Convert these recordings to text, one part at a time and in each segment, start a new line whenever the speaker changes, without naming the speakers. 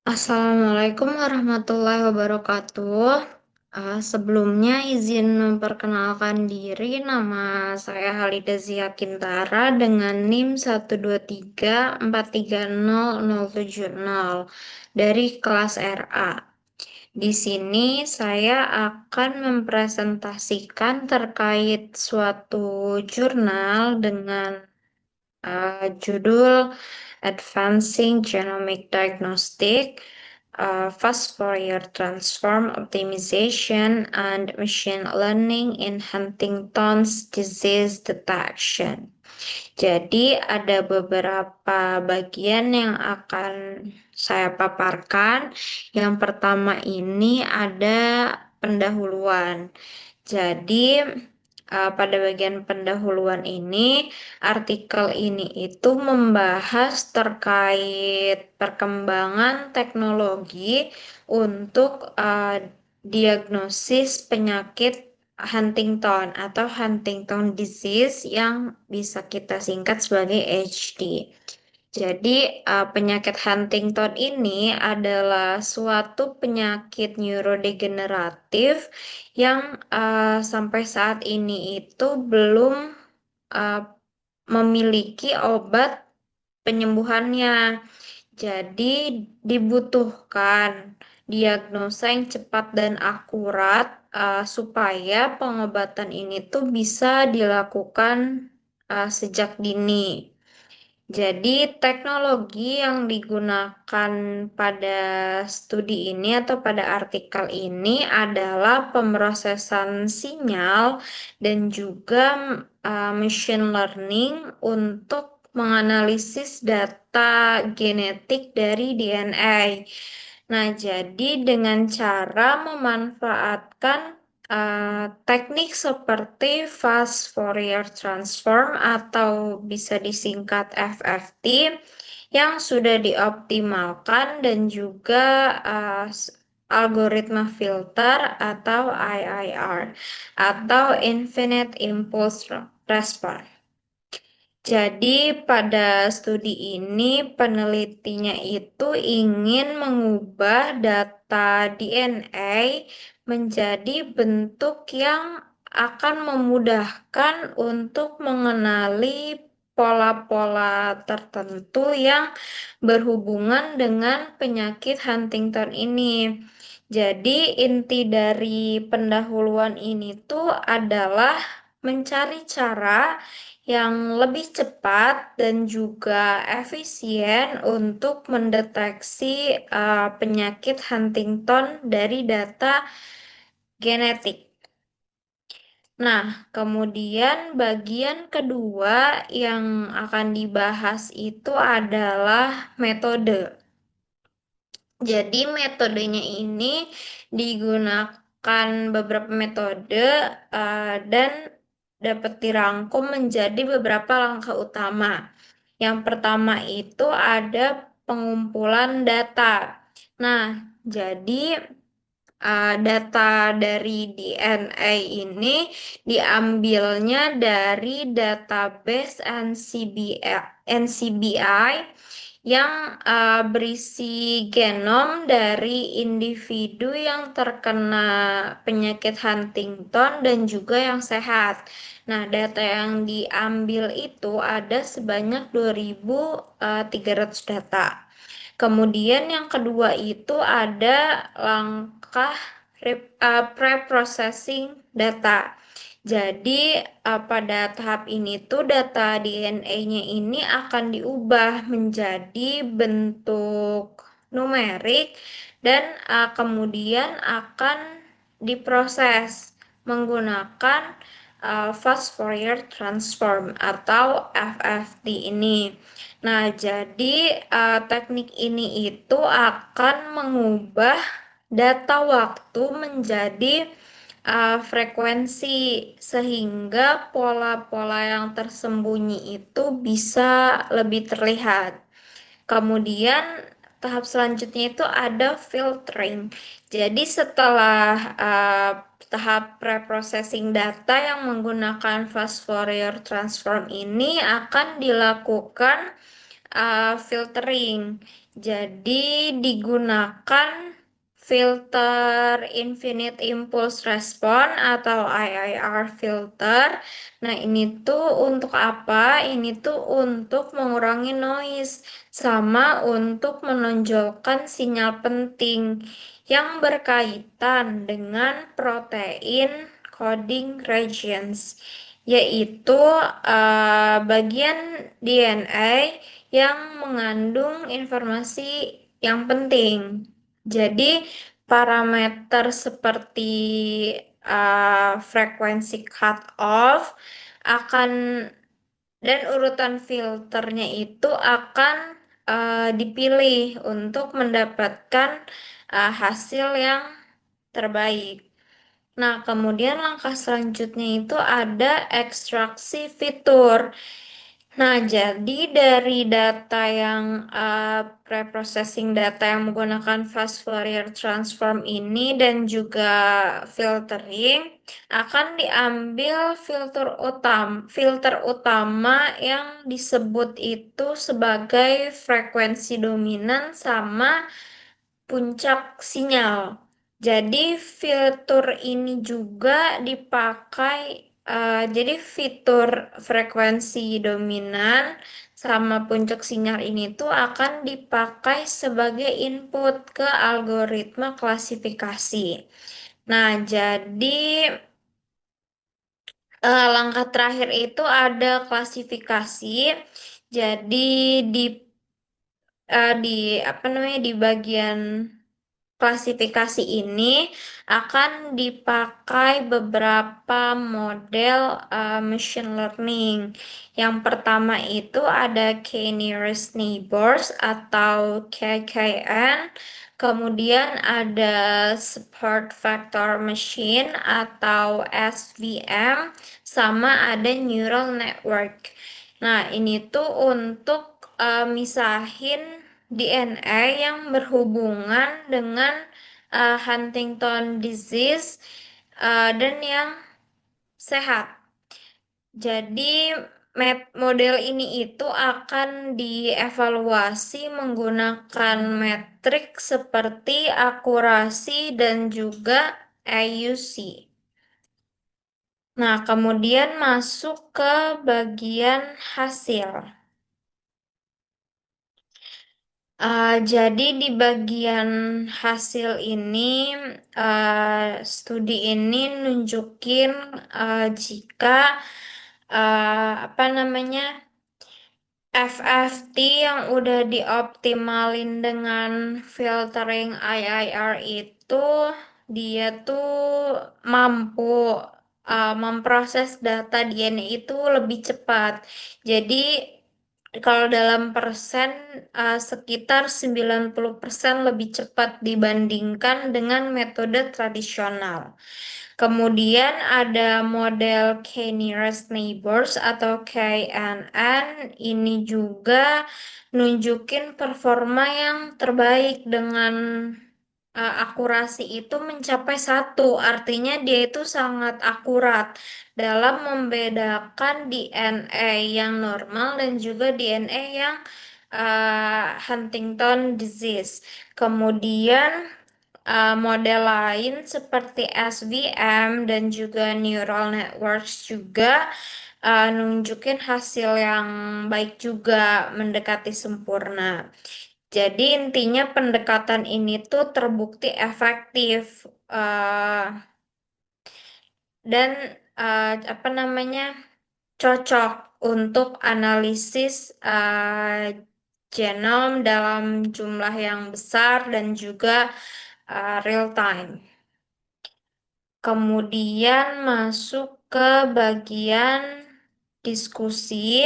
Assalamualaikum warahmatullahi wabarakatuh. Sebelumnya izin memperkenalkan diri, nama saya Halida Zia Kintara dengan NIM 123430070 dari kelas RA. Di sini saya akan mempresentasikan terkait suatu jurnal dengan judul Advancing Genomic Diagnostic, Fast Fourier Transform Optimization, and Machine Learning in Huntington's Disease Detection. Jadi ada beberapa bagian yang akan saya paparkan. Yang pertama ini ada pendahuluan. Jadi pada bagian pendahuluan ini, artikel ini itu membahas terkait perkembangan teknologi untuk diagnosis penyakit Huntington atau Huntington disease yang bisa kita singkat sebagai HD. Jadi, penyakit Huntington ini adalah suatu penyakit neurodegeneratif yang sampai saat ini itu belum uh, memiliki obat penyembuhannya. Jadi, dibutuhkan diagnosa yang cepat dan akurat supaya pengobatan ini tuh bisa dilakukan sejak dini. Jadi, teknologi yang digunakan pada studi ini atau pada artikel ini adalah pemrosesan sinyal dan juga machine learning untuk menganalisis data genetik dari DNA. Nah, jadi dengan cara memanfaatkan teknik seperti Fast Fourier Transform atau bisa disingkat FFT yang sudah dioptimalkan dan juga algoritma filter atau IIR atau Infinite Impulse Response. Jadi pada studi ini penelitinya itu ingin mengubah data DNA menjadi bentuk yang akan memudahkan untuk mengenali pola-pola tertentu yang berhubungan dengan penyakit Huntington ini. Jadi inti dari pendahuluan ini tuh adalah mencari cara yang lebih cepat dan juga efisien untuk mendeteksi penyakit Huntington dari data genetik. Nah, kemudian bagian kedua yang akan dibahas itu adalah metode. Jadi metodenya ini digunakan beberapa metode dan dapat dirangkum menjadi beberapa langkah utama. Yang pertama itu ada pengumpulan data. Nah, jadi data dari DNA ini diambilnya dari database NCBI yang berisi genom dari individu yang terkena penyakit Huntington dan juga yang sehat. Nah, data yang diambil itu ada sebanyak 2.300 data. Kemudian yang kedua itu ada langkah pre-processing data. Jadi pada tahap ini tuh data DNA-nya ini akan diubah menjadi bentuk numerik dan kemudian akan diproses menggunakan Fast Fourier Transform atau FFT ini. Nah, jadi teknik ini itu akan mengubah data waktu menjadi frekuensi sehingga pola-pola yang tersembunyi itu bisa lebih terlihat. Kemudian tahap selanjutnya itu ada filtering. Jadi setelah tahap preprocessing data yang menggunakan fast Fourier transform ini akan dilakukan filtering. Jadi digunakan filter infinite impulse response atau IIR filter. Nah, ini tuh untuk apa? Ini tuh untuk mengurangi noise sama untuk menonjolkan sinyal penting yang berkaitan dengan protein coding regions, yaitu bagian DNA yang mengandung informasi yang penting. Jadi, parameter seperti frekuensi cutoff akan dan urutan filternya itu akan dipilih untuk mendapatkan hasil yang terbaik. Nah, kemudian langkah selanjutnya itu ada ekstraksi fitur. Nah, jadi dari data yang preprocessing data yang menggunakan fast Fourier transform ini dan juga filtering akan diambil filter utama yang disebut itu sebagai frekuensi dominan sama puncak sinyal. Jadi fitur ini juga dipakai, jadi fitur frekuensi dominan sama puncak sinyal ini tuh akan dipakai sebagai input ke algoritma klasifikasi. Nah, jadi langkah terakhir itu ada klasifikasi. Jadi di apa namanya di bagian klasifikasi ini akan dipakai beberapa model machine learning. Yang pertama itu ada K-nearest neighbors atau KKN, kemudian ada support vector machine atau SVM, sama ada neural network. Nah, ini tuh untuk misahin DNA yang berhubungan dengan Huntington disease dan yang sehat. Jadi model ini itu akan dievaluasi menggunakan metrik seperti akurasi dan juga AUC. Nah, kemudian masuk ke bagian hasil. Jadi di bagian hasil ini, studi ini nunjukin jika apa namanya FFT yang udah dioptimalin dengan filtering IIR itu dia tuh mampu memproses data DNA itu lebih cepat. Jadi kalau dalam persen sekitar 90% lebih cepat dibandingkan dengan metode tradisional. Kemudian ada model K-nearest neighbors atau KNN. Ini juga nunjukin performa yang terbaik dengan akurasi itu mencapai 1. Artinya dia itu sangat akurat dalam membedakan DNA yang normal dan juga DNA yang Huntington disease. Kemudian model lain seperti SVM dan juga neural networks juga nunjukin hasil yang baik juga mendekati sempurna. Jadi intinya pendekatan ini tuh terbukti efektif dan apa namanya cocok untuk analisis genom dalam jumlah yang besar dan juga real time. Kemudian masuk ke bagian diskusi.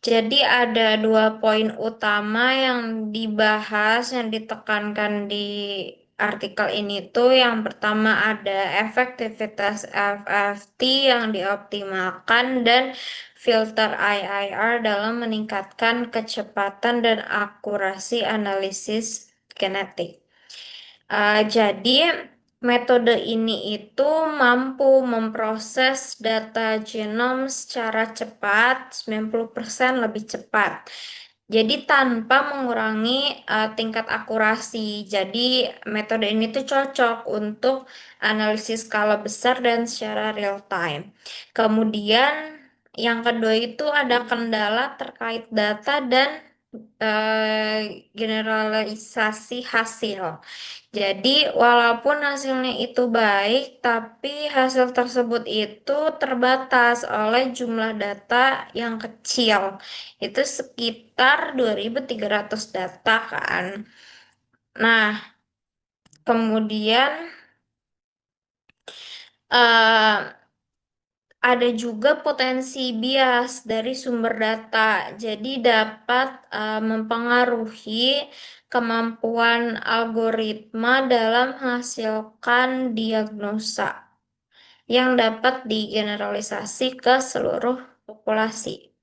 Jadi ada 2 poin utama yang dibahas, yang ditekankan di artikel ini tuh. Yang pertama ada efektivitas FFT yang dioptimalkan dan filter IIR dalam meningkatkan kecepatan dan akurasi analisis genetik. Jadi metode ini itu mampu memproses data genom secara cepat, 90% lebih cepat. Jadi tanpa mengurangi tingkat akurasi. Jadi metode ini tuh cocok untuk analisis skala besar dan secara real time. Kemudian yang kedua itu ada kendala terkait data dan generalisasi hasil. Jadi, walaupun hasilnya itu baik, tapi hasil tersebut itu terbatas oleh jumlah data yang kecil. Itu sekitar 2.300 data kan. Nah, kemudian eh, ada juga potensi bias dari sumber data, jadi dapat mempengaruhi kemampuan algoritma dalam menghasilkan diagnosa yang dapat digeneralisasi ke seluruh populasi.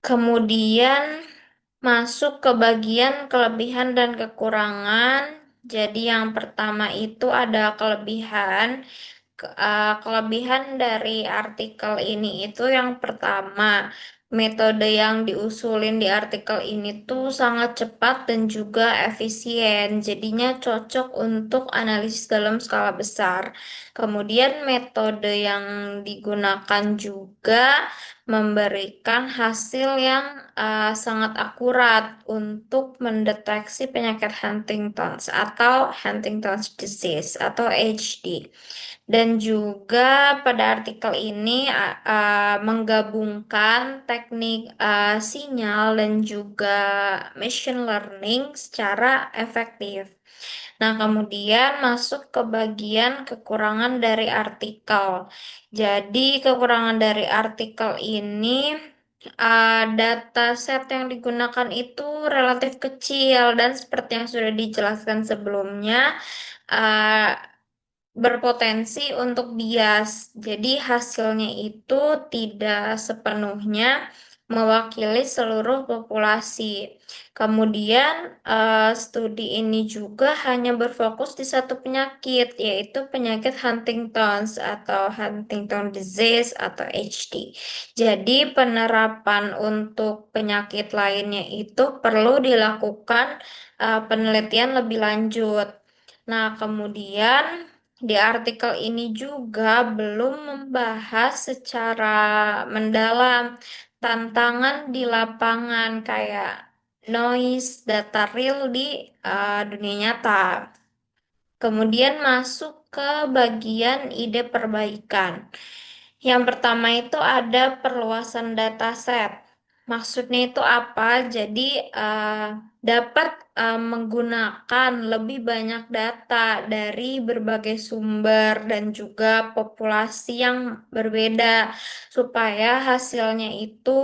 Kemudian masuk ke bagian kelebihan dan kekurangan. Jadi yang pertama itu ada kelebihan. Kelebihan dari artikel ini itu yang pertama, metode yang diusulin di artikel ini tuh sangat cepat dan juga efisien, jadinya cocok untuk analisis dalam skala besar. Kemudian metode yang digunakan juga memberikan hasil yang sangat akurat untuk mendeteksi penyakit Huntington's atau Huntington's disease atau HD. Dan juga pada artikel ini menggabungkan teknik sinyal dan juga machine learning secara efektif. Nah, kemudian masuk ke bagian kekurangan dari artikel. Jadi, kekurangan dari artikel ini data set yang digunakan itu relatif kecil dan seperti yang sudah dijelaskan sebelumnya, uh, berpotensi untuk bias. Jadi hasilnya itu tidak sepenuhnya mewakili seluruh populasi. Kemudian studi ini juga hanya berfokus di satu penyakit, yaitu penyakit Huntington's atau Huntington disease atau HD. Jadi penerapan untuk penyakit lainnya itu perlu dilakukan penelitian lebih lanjut. Nah, kemudian di artikel ini juga belum membahas secara mendalam tantangan di lapangan kayak noise data real di dunia nyata. Kemudian masuk ke bagian ide perbaikan. Yang pertama itu ada perluasan dataset. Maksudnya itu apa? Jadi dapat menggunakan lebih banyak data dari berbagai sumber dan juga populasi yang berbeda supaya hasilnya itu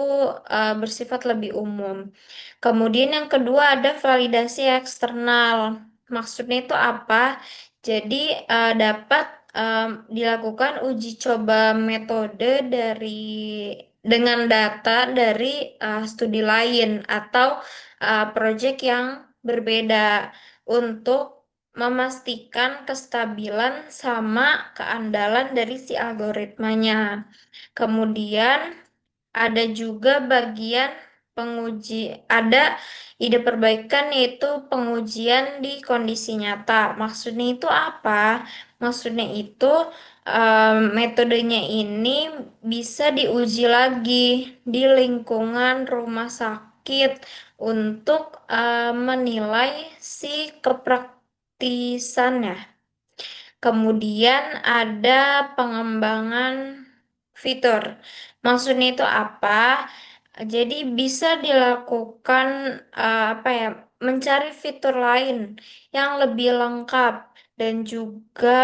bersifat lebih umum. Kemudian yang kedua ada validasi eksternal. Maksudnya itu apa? Jadi dapat dilakukan uji coba metode dengan data dari studi lain atau proyek yang berbeda untuk memastikan kestabilan sama keandalan dari si algoritmanya. Kemudian ada juga bagian ada ide perbaikan yaitu pengujian di kondisi nyata. Maksudnya itu apa? Maksudnya itu metodenya ini bisa diuji lagi di lingkungan rumah sakit untuk menilai si kepraktisannya. Kemudian ada pengembangan fitur. Maksudnya itu apa? Jadi bisa dilakukan apa ya? Mencari fitur lain yang lebih lengkap dan juga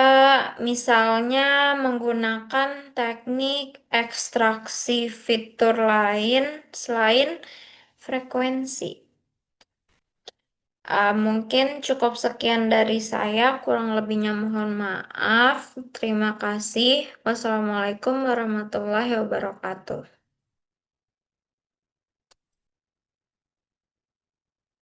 misalnya menggunakan teknik ekstraksi fitur lain selain frekuensi. Mungkin cukup sekian dari saya, kurang lebihnya mohon maaf. Terima kasih. Wassalamualaikum warahmatullahi wabarakatuh.